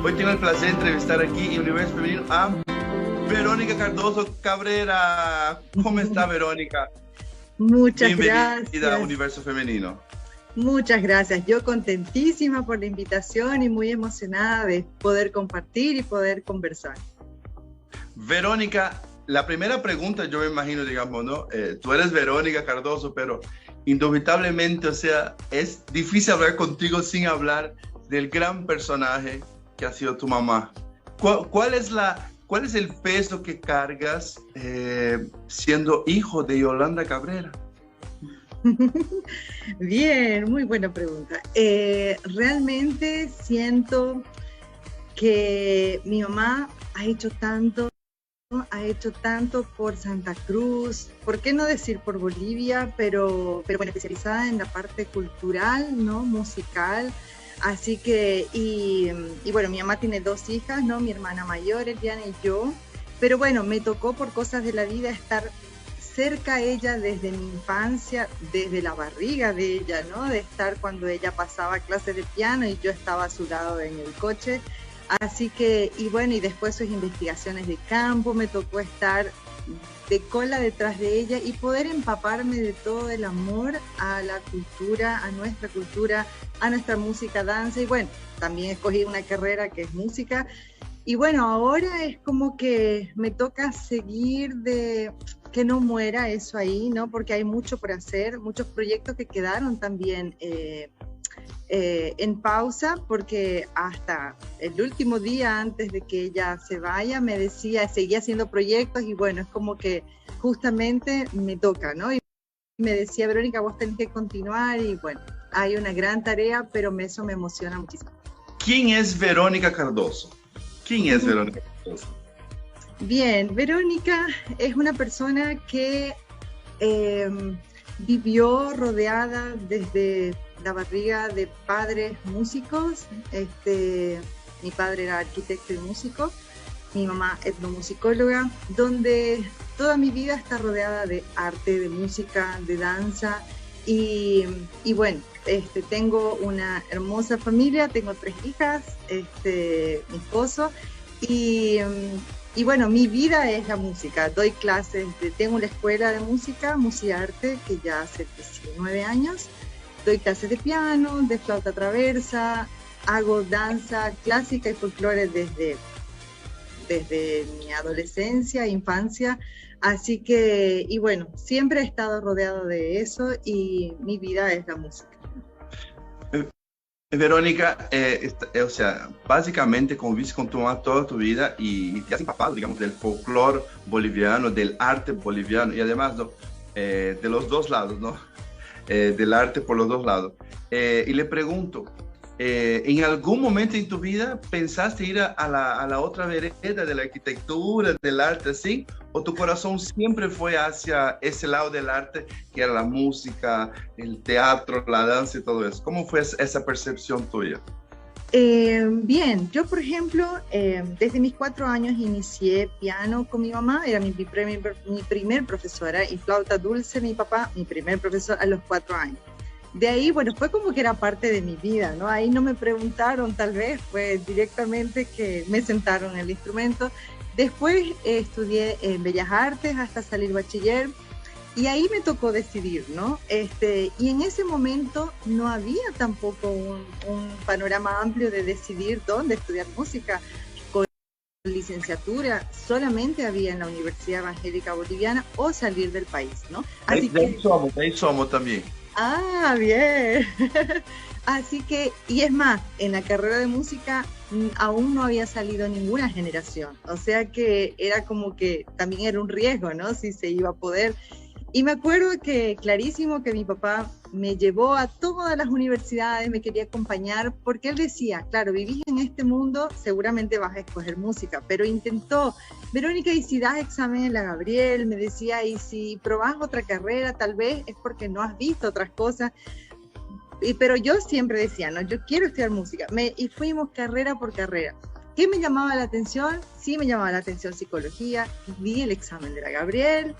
Hoy tengo el placer de entrevistar aquí en Universo Femenino a Verónica Cardoso Cabrera. ¿Cómo está, Verónica? Muchas Bienvenida a gracias, Universo Femenino. muchas gracias. Yo contentísima por la invitación y muy emocionada de poder compartir y poder conversar. Verónica, la primera pregunta yo me imagino, digamos, ¿no? Tú eres Verónica Cardoso, pero indubitablemente, o sea, es difícil hablar contigo sin hablar del gran personaje que ha sido tu mamá. ¿Cuál es el peso que cargas siendo hijo de Yolanda Cabrera? Bien, muy buena pregunta. Realmente siento que mi mamá ha hecho tanto por Santa Cruz, ¿por qué no decir por Bolivia? Pero bueno, especializada en la parte cultural, ¿no? Musical. Así que, y bueno, mi mamá tiene 2 hijas, ¿no? Mi hermana mayor, Eliana, y yo. Pero bueno, me tocó por cosas de la vida estar cerca a ella desde mi infancia, desde la barriga de ella, ¿no? De estar cuando ella pasaba clases de piano y yo estaba a su lado en el coche. Así que, y bueno, y después sus investigaciones de campo, me tocó estar de cola detrás de ella y poder empaparme de todo el amor a la cultura, a nuestra música, danza, y bueno, también escogí una carrera que es música. Y bueno, ahora es como que me toca seguir de que no muera eso ahí, ¿no? Porque hay mucho por hacer, muchos proyectos que quedaron también en pausa, porque hasta el último día antes de que ella se vaya me decía, seguía haciendo proyectos y bueno, es como que justamente me toca, ¿no? Y me decía, Verónica, vos tenés que continuar y bueno, hay una gran tarea, pero eso me emociona muchísimo. ¿Quién es Verónica Cardoso? ¿Quién es Verónica Cardoso? Bien, Verónica es una persona que vivió rodeada desde la barriga de padres músicos. Mi padre era arquitecto y músico, mi mamá etnomusicóloga, donde toda mi vida está rodeada de arte, de música, de danza y bueno, tengo una hermosa familia, tengo 3 hijas, mi esposo y bueno, mi vida es la música, doy clases, tengo una escuela de música, Musiarte, que ya hace 19 años, doy clases de piano, de flauta traversa, hago danza clásica y folclore desde mi adolescencia, infancia, así que, y bueno, siempre he estado rodeado de eso y mi vida es la música. Verónica, o sea, básicamente conviviste con tu mamá toda tu vida y te has empapado, digamos, del folclore boliviano, del arte boliviano y además, ¿no? De los dos lados, ¿no? Del arte por los dos lados. Y le pregunto, ¿en algún momento en tu vida pensaste ir a la otra vereda de la arquitectura, del arte, así? ¿O tu corazón siempre fue hacia ese lado del arte, que era la música, el teatro, la danza y todo eso? ¿Cómo fue esa percepción tuya? Bien, yo por ejemplo, desde mis 4 años inicié piano con mi mamá, era mi primer profesora, y flauta dulce mi papá, mi primer profesor a los 4 años. De ahí, bueno, fue como que era parte de mi vida, ¿no? Ahí no me preguntaron, tal vez, fue directamente que me sentaron en el instrumento. Después estudié en Bellas Artes hasta salir bachiller y ahí me tocó decidir, ¿no? Y en ese momento no había tampoco un panorama amplio de decidir dónde estudiar música. Con licenciatura solamente había en la Universidad Evangélica Boliviana o salir del país, ¿no? Así De ahí somos también. Ah, bien. Así que, y es más, en la carrera de música aún no había salido ninguna generación, o sea que era como que también era un riesgo, ¿no? Si se iba a poder. Y me acuerdo que clarísimo que mi papá me llevó a todas las universidades, me quería acompañar, porque él decía, claro, vivís en este mundo, seguramente vas a escoger música, pero intentó, Verónica, y si das examen en la Gabriel, me decía, y si probás otra carrera, tal vez es porque no has visto otras cosas. Pero yo siempre decía, no, yo quiero estudiar música, y fuimos carrera por carrera. ¿Qué me llamaba la atención? Sí me llamaba la atención psicología, di el examen de la Gabriel,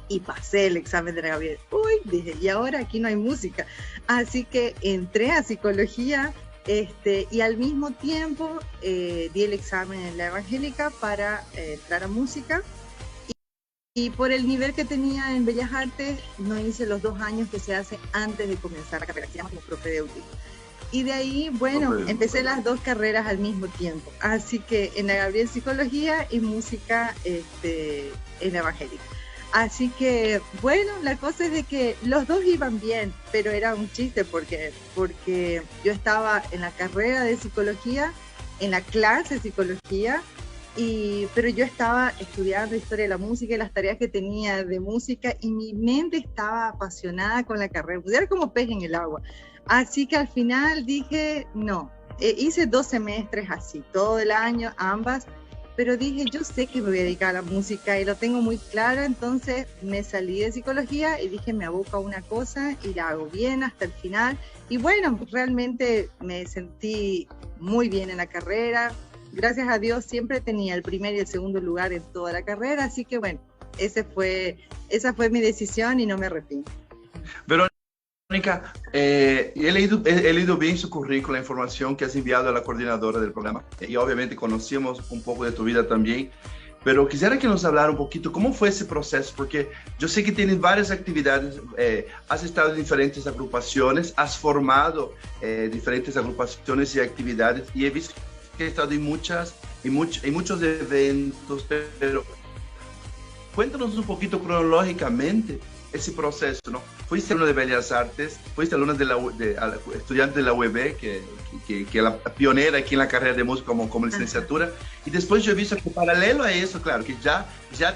y pasé el examen de la Gabriel. Uy, dije, y ahora aquí no hay música. Así que entré a psicología Y al mismo tiempo di el examen en la Evangélica para entrar a música. Y por el nivel que tenía en Bellas Artes, no hice los 2 años que se hace antes de comenzar la carrera, que se llama como propedéutico. Y de ahí, bueno, empecé las 2 carreras al mismo tiempo. Así que en la Gabriel Psicología y música en la Evangélica. Así que, bueno, la cosa es de que los 2 iban bien, pero era un chiste porque yo estaba en la carrera de psicología, en la clase de psicología, pero yo estaba estudiando historia de la música y las tareas que tenía de música, y mi mente estaba apasionada con la carrera, pues era como pez en el agua. Así que al final dije, no, hice 2 semestres así, todo el año, ambas, pero dije, yo sé que me voy a dedicar a la música y lo tengo muy claro. Entonces me salí de psicología y dije, me aboco a una cosa y la hago bien hasta el final. Y bueno, realmente me sentí muy bien en la carrera. Gracias a Dios siempre tenía el primer y el segundo lugar en toda la carrera, así que bueno, esa fue mi decisión y no me arrepiento. Verónica, he leído bien su currículo, la información que has enviado a la coordinadora del programa, y obviamente conocíamos un poco de tu vida también, pero quisiera que nos hablara un poquito cómo fue ese proceso, porque yo sé que tienes varias actividades, has estado en diferentes agrupaciones, has formado diferentes agrupaciones y actividades, y he visto que he estado en muchos eventos, pero cuéntanos un poquito cronológicamente ese proceso, ¿no? Fuiste alumno de Bellas Artes, fuiste alumno estudiante de la UEB, que es la pionera aquí en la carrera de música como licenciatura, y después yo he visto que paralelo a eso, claro, que ya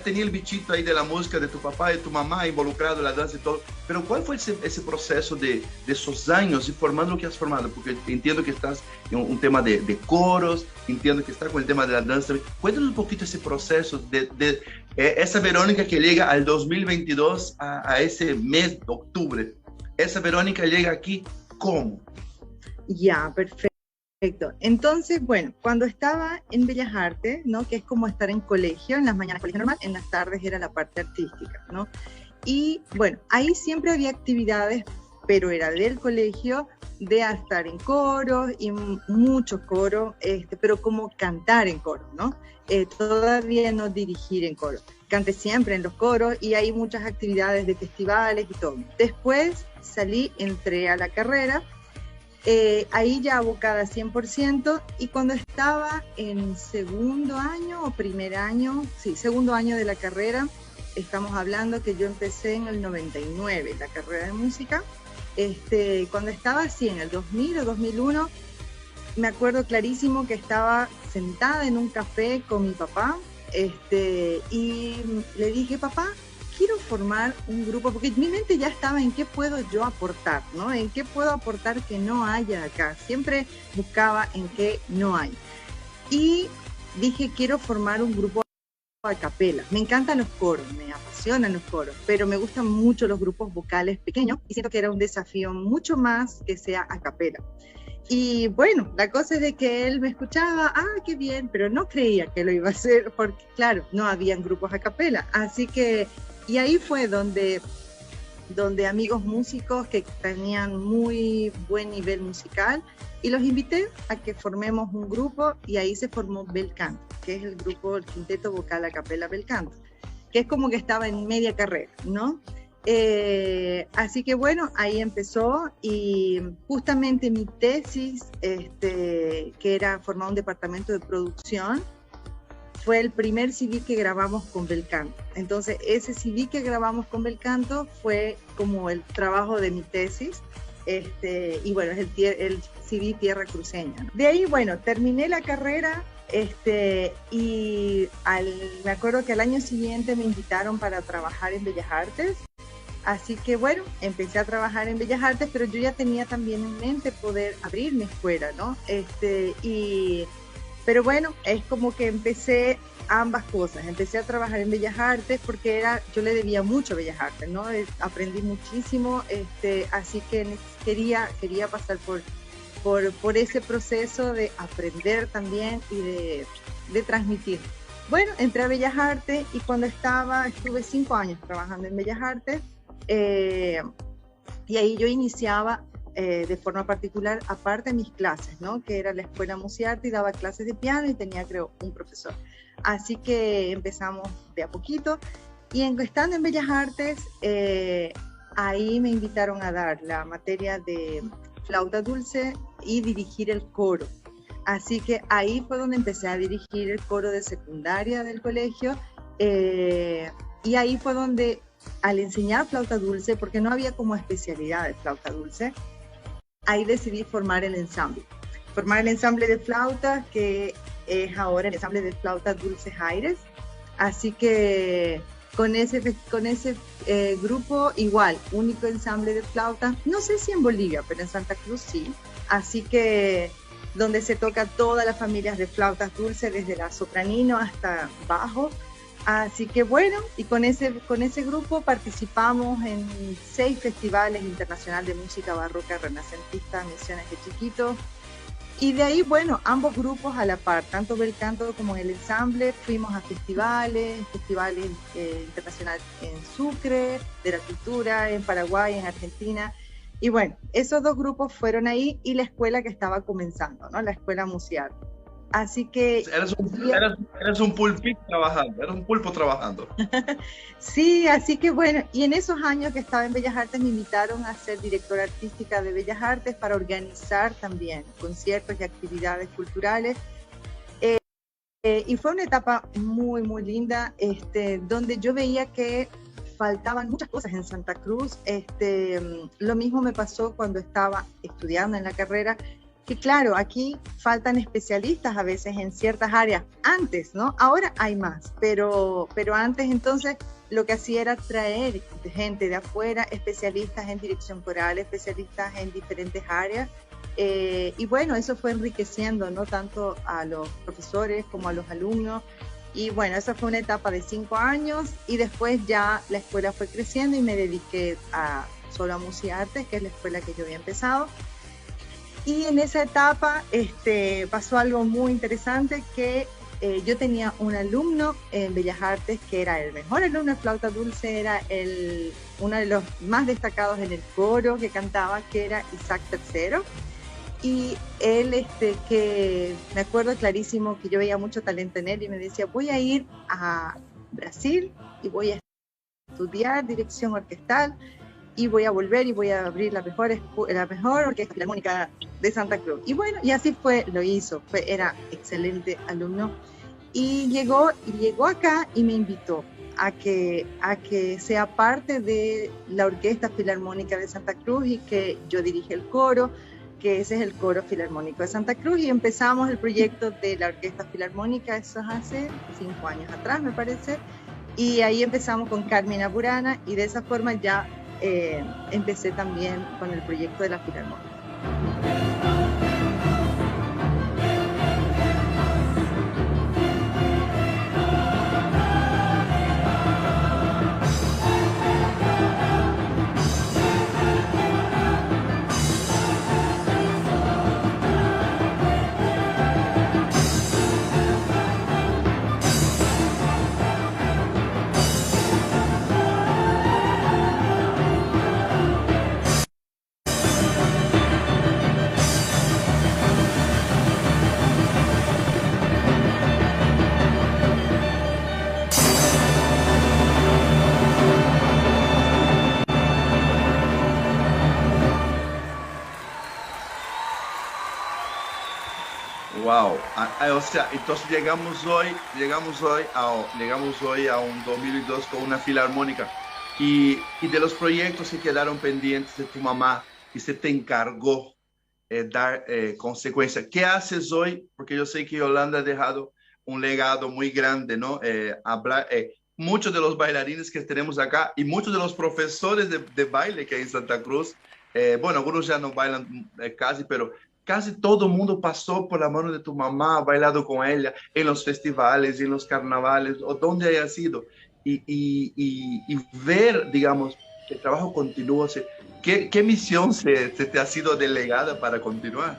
tenía el bichito ahí de la música de tu papá y tu mamá involucrado en la danza y todo, pero ¿cuál fue ese proceso de esos años y formando lo que has formado? Porque entiendo que estás en un tema de coros, entiendo que estás con el tema de la danza. Cuéntanos un poquito ese proceso de esa Verónica que llega al 2022, a ese mes de octubre. Esa Verónica llega aquí, ¿cómo? Ya, perfecto. Entonces, bueno, cuando estaba en Bellas Artes, ¿no? Que es como estar en colegio, en las mañanas colegio normal, en las tardes era la parte artística, ¿no? Y bueno, ahí siempre había actividades, pero era del colegio, de estar en coros y muchos coros, pero como cantar en coro, ¿no? Todavía no dirigir en coro. Canté siempre en los coros y hay muchas actividades de festivales y todo. Después salí, entré a la carrera, ahí ya abocada 100%, y cuando estaba en segundo año o primer año, sí, segundo año de la carrera, estamos hablando que yo empecé en el 99, la carrera de música. Cuando estaba así en el 2000 o 2001, me acuerdo clarísimo que estaba sentada en un café con mi papá, y le dije, papá, quiero formar un grupo, porque mi mente ya estaba en qué puedo yo aportar, ¿no? En qué puedo aportar que no haya acá. Siempre buscaba en qué no hay. Y dije, quiero formar un grupo a capela. Me encantan los coros, me apasionan los coros, pero me gustan mucho los grupos vocales pequeños y siento que era un desafío mucho más que sea a capela. Y bueno, la cosa es de que él me escuchaba, qué bien, pero no creía que lo iba a hacer porque, claro, no habían grupos a capela. Así que, y ahí fue donde amigos músicos que tenían muy buen nivel musical, y los invité a que formemos un grupo, y ahí se formó Belcanto, que es el grupo, el quinteto vocal a capela Belcanto, que es como que estaba en media carrera, ¿no? Así que bueno, ahí empezó, y justamente mi tesis, que era formar un departamento de producción, fue el primer CD que grabamos con Belcanto. Entonces ese CD que grabamos con Belcanto fue como el trabajo de mi tesis, y bueno, es el CD Tierra Cruceña, ¿no? De ahí, bueno, terminé la carrera, y me acuerdo que al año siguiente me invitaron para trabajar en Bellas Artes. Así que bueno, empecé a trabajar en Bellas Artes, pero yo ya tenía también en mente poder abrirme fuera, ¿no? Pero bueno, es como que empecé ambas cosas. Empecé a trabajar en Bellas Artes porque yo le debía mucho a Bellas Artes, ¿no? Aprendí muchísimo, así que quería pasar por ese proceso de aprender también y de transmitir. Bueno, entré a Bellas Artes, y cuando estuve 5 años trabajando en Bellas Artes, y ahí yo iniciaba de forma particular, aparte de mis clases, ¿no? Que era la escuela Musiarte y daba clases de piano y tenía, creo, un profesor. Así que empezamos de a poquito y estando en Bellas Artes, ahí me invitaron a dar la materia de flauta dulce y dirigir el coro. Así que ahí fue donde empecé a dirigir el coro de secundaria del colegio, y ahí fue donde, al enseñar flauta dulce, porque no había como especialidad de flauta dulce, ahí decidí formar el ensamble de flautas, que es ahora el ensamble de flautas dulces Aires. Así que con ese grupo, igual, único ensamble de flautas, no sé si en Bolivia, pero en Santa Cruz sí. Así que donde se toca todas las familias de flautas dulces, desde la sopranino hasta bajo. Así que bueno, y con ese grupo participamos en 6 festivales internacionales de música barroca renacentista, Misiones de Chiquitos. Y de ahí, bueno, ambos grupos a la par, tanto Bel Canto como el ensamble, fuimos a festivales internacionales en Sucre, de la cultura, en Paraguay, en Argentina. Y bueno, esos 2 grupos fueron ahí y la escuela que estaba comenzando, ¿no? La escuela Musiarte. Así que... Eres un pulpito trabajando, eres un pulpo trabajando. Sí, así que bueno, y en esos años que estaba en Bellas Artes me invitaron a ser directora artística de Bellas Artes para organizar también conciertos y actividades culturales. Y fue una etapa muy, muy linda, donde yo veía que faltaban muchas cosas en Santa Cruz. Lo mismo me pasó cuando estaba estudiando en la carrera, que claro, aquí faltan especialistas a veces en ciertas áreas, antes, ¿no? Ahora hay más, pero antes entonces lo que hacía era traer gente de afuera, especialistas en dirección coral, especialistas en diferentes áreas, y bueno, eso fue enriqueciendo, ¿no? Tanto a los profesores como a los alumnos, y bueno, esa fue una etapa de 5 años, y después ya la escuela fue creciendo y me dediqué solo a Musiarte, que es la escuela que yo había empezado. Y en esa etapa pasó algo muy interesante, que yo tenía un alumno en Bellas Artes que era el mejor alumno de flauta dulce, era uno de los más destacados en el coro que cantaba, que era Isaac III. Y él, que me acuerdo clarísimo que yo veía mucho talento en él y me decía, voy a ir a Brasil y voy a estudiar dirección orquestal, y voy a volver y voy a abrir la mejor orquesta filarmónica de Santa Cruz. Y bueno, y así fue, lo hizo, era excelente alumno. Y llegó acá y me invitó a que sea parte de la Orquesta Filarmónica de Santa Cruz y que yo dirige el coro, que ese es el Coro Filarmónico de Santa Cruz, y empezamos el proyecto de la Orquesta Filarmónica, eso es hace 5 años atrás, me parece, y ahí empezamos con Carmina Burana, y de esa forma ya empecé también con el proyecto de la Filarmónica. Wow, o sea, entonces llegamos hoy a un 2002 con una filarmónica y de los proyectos que quedaron pendientes de tu mamá y se te encargó dar consecuencia. ¿Qué haces hoy? Porque yo sé que Yolanda ha dejado un legado muy grande, ¿no? Muchos de los bailarines que tenemos acá y muchos de los profesores de baile que hay en Santa Cruz, bueno, algunos ya no bailan casi, pero casi todo el mundo pasó por la mano de tu mamá, ha bailado con ella en los festivales, en los carnavales, o donde haya sido. Y ver, digamos, que el trabajo continúa. ¿Qué misión se te ha sido delegada para continuar?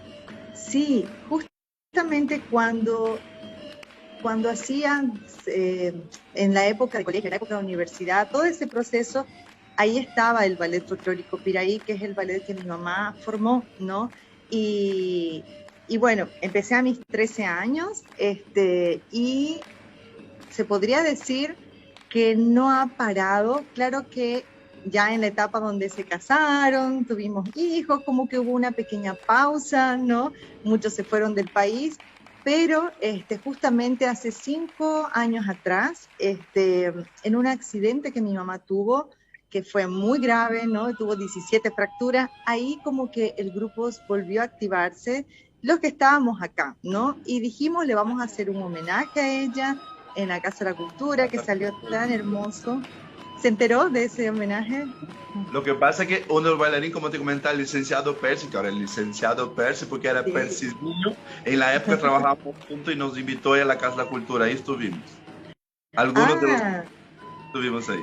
Sí, justamente cuando hacían en la época de colegio, en la época de universidad, todo ese proceso, ahí estaba el ballet folclórico Piraí, que es el ballet que mi mamá formó, ¿no? Y, y bueno, empecé a mis 13 años, y se podría decir que no ha parado. Claro que ya en la etapa donde se casaron, tuvimos hijos, como que hubo una pequeña pausa, ¿no? Muchos se fueron del país, pero justamente hace 5 años atrás, en un accidente que mi mamá tuvo, que fue muy grave, ¿no? Tuvo 17 fracturas, ahí como que el grupo volvió a activarse, los que estábamos acá, ¿no? Y dijimos, le vamos a hacer un homenaje a ella en la Casa de la Cultura, que salió tan hermoso. ¿Se enteró de ese homenaje? Lo que pasa es que uno de los bailarines, como te comentaba, el licenciado Percy, que ahora es el licenciado Percy, porque era Sí. Percy niño, en la época trabajábamos juntos y nos invitó a la Casa de la Cultura, ahí estuvimos. Algunos de los que Ah, estuvimos ahí.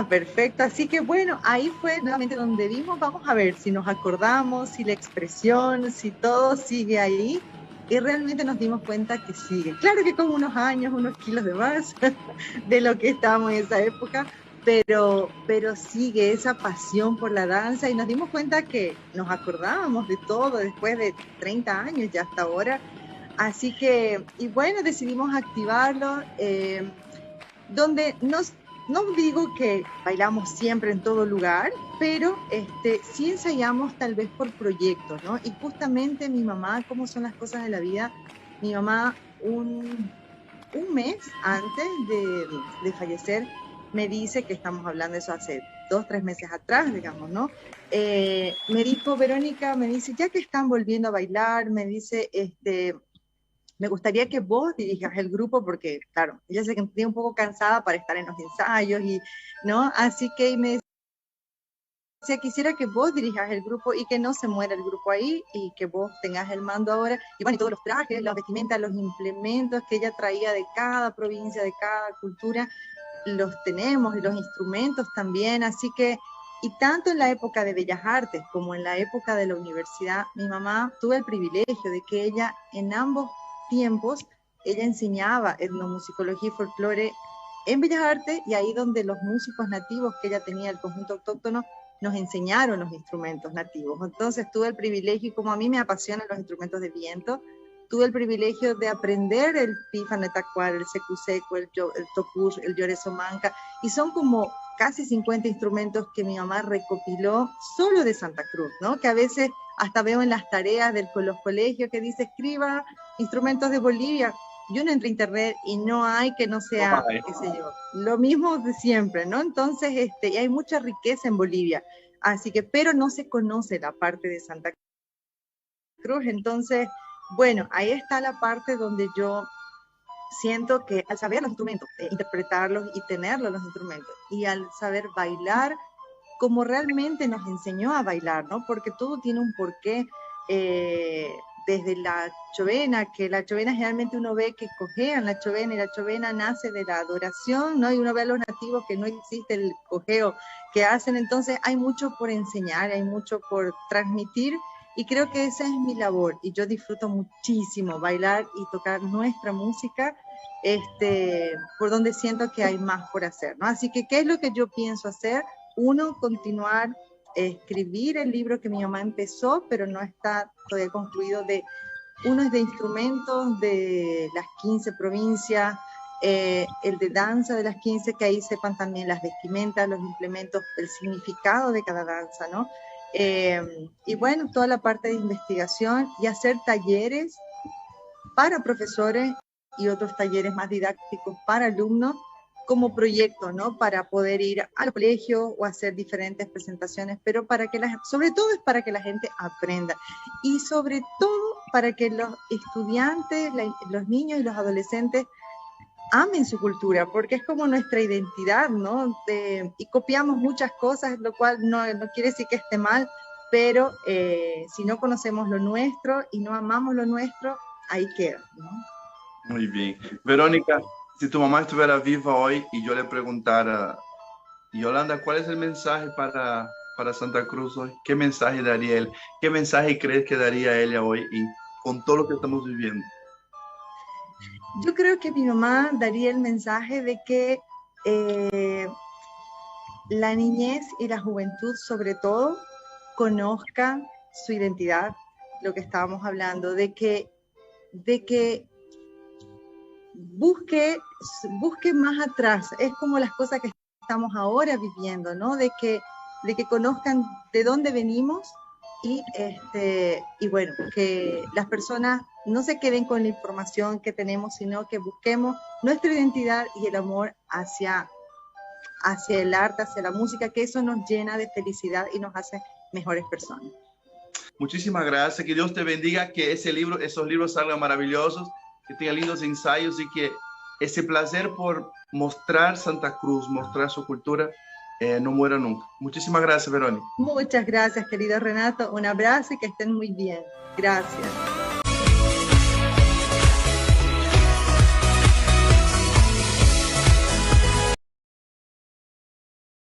perfecto. Así que bueno, ahí fue nuevamente donde vimos, vamos a ver si nos acordamos, si la expresión, si todo sigue ahí. Y realmente nos dimos cuenta que sigue. Claro que con unos años, unos kilos de más de lo que estábamos en esa época, pero sigue esa pasión por la danza y nos dimos cuenta que nos acordábamos de todo después de 30 años ya hasta ahora. Así que, y bueno, decidimos activarlo, donde no digo que bailamos siempre en todo lugar, pero sí ensayamos tal vez por proyectos, ¿no? Y justamente mi mamá, cómo son las cosas de la vida, mi mamá un mes antes de fallecer me dice, que estamos hablando de eso hace 2, 3 meses atrás, digamos, ¿no? Me dijo, Verónica, me dice, ya que están volviendo a bailar, me dice, me gustaría que vos dirijas el grupo, porque, claro, ella se sentía un poco cansada para estar en los ensayos, ¿no? Así que me decía, quisiera que vos dirijas el grupo y que no se muera el grupo ahí y que vos tengas el mando ahora. Y bueno, y todos los trajes, las vestimentas, los implementos que ella traía de cada provincia, de cada cultura, los tenemos, y los instrumentos también. Así que, y tanto en la época de Bellas Artes como en la época de la universidad, mi mamá tuve el privilegio de que ella en ambos tiempos, ella enseñaba etnomusicología y folclore en Bellas Artes, y ahí donde los músicos nativos que ella tenía, el conjunto autóctono, nos enseñaron los instrumentos nativos. Entonces tuve el privilegio, y como a mí me apasionan los instrumentos de viento, tuve el privilegio de aprender el pífano, el tacuar, el secuseco, el tocush, el lloresomanca, y son como casi 50 instrumentos que mi mamá recopiló solo de Santa Cruz, ¿no? Que a veces hasta veo en las tareas de los colegios que dice, escriba instrumentos de Bolivia. Yo no entro a internet y no hay que no sea, qué sé yo, lo mismo de siempre, ¿no? Entonces, y hay mucha riqueza en Bolivia, así que, pero no se conoce la parte de Santa Cruz. Entonces, bueno, ahí está la parte donde yo siento que al saber los instrumentos, interpretarlos y tenerlos los instrumentos, y al saber bailar como realmente nos enseñó a bailar, ¿no? Porque todo tiene un porqué, desde la chovena, que la chovena generalmente uno ve que cojean la chovena, y la chovena nace de la adoración, ¿no? Y uno ve a los nativos que no existe el cojeo que hacen. Entonces hay mucho por enseñar, hay mucho por transmitir, y creo que esa es mi labor, y yo disfruto muchísimo bailar y tocar nuestra música, por donde siento que hay más por hacer, ¿no? Así que, ¿qué es lo que yo pienso hacer? Uno, continuar, escribir el libro que mi mamá empezó, pero no está todavía concluido. Uno es de instrumentos de las 15 provincias, el de danza de las 15, que ahí sepan también las vestimentas, los implementos, el significado de cada danza, ¿no? Y bueno, toda la parte de investigación, y hacer talleres para profesores y otros talleres más didácticos para alumnos, como proyecto, ¿no? Para poder ir al colegio o hacer diferentes presentaciones, pero sobre todo es para que la gente aprenda, y sobre todo para que los estudiantes, los niños y los adolescentes amen su cultura, porque es como nuestra identidad, ¿no? Y copiamos muchas cosas, lo cual no quiere decir que esté mal, pero si no conocemos lo nuestro y no amamos lo nuestro, ahí queda, ¿no? Muy bien. Verónica, si tu mamá estuviera viva hoy y yo le preguntara, Yolanda, ¿cuál es el mensaje para Santa Cruz hoy? ¿Qué mensaje daría él? ¿Qué mensaje crees que daría ella hoy con todo lo que estamos viviendo? Yo creo que mi mamá daría el mensaje de que la niñez y la juventud sobre todo conozca su identidad, lo que estábamos hablando, de que busque más atrás, es como las cosas que estamos ahora viviendo, ¿no? De que conozcan de dónde venimos y bueno, que las personas no se queden con la información que tenemos, sino que busquemos nuestra identidad y el amor hacia el arte, hacia la música, que eso nos llena de felicidad y nos hace mejores personas. Muchísimas gracias, que Dios te bendiga, que esos libros salgan maravillosos, que tengan lindos ensayos y que ese placer por mostrar Santa Cruz, mostrar su cultura, no muera nunca. Muchísimas gracias, Verónica. Muchas gracias, querido Renato. Un abrazo y que estén muy bien. Gracias.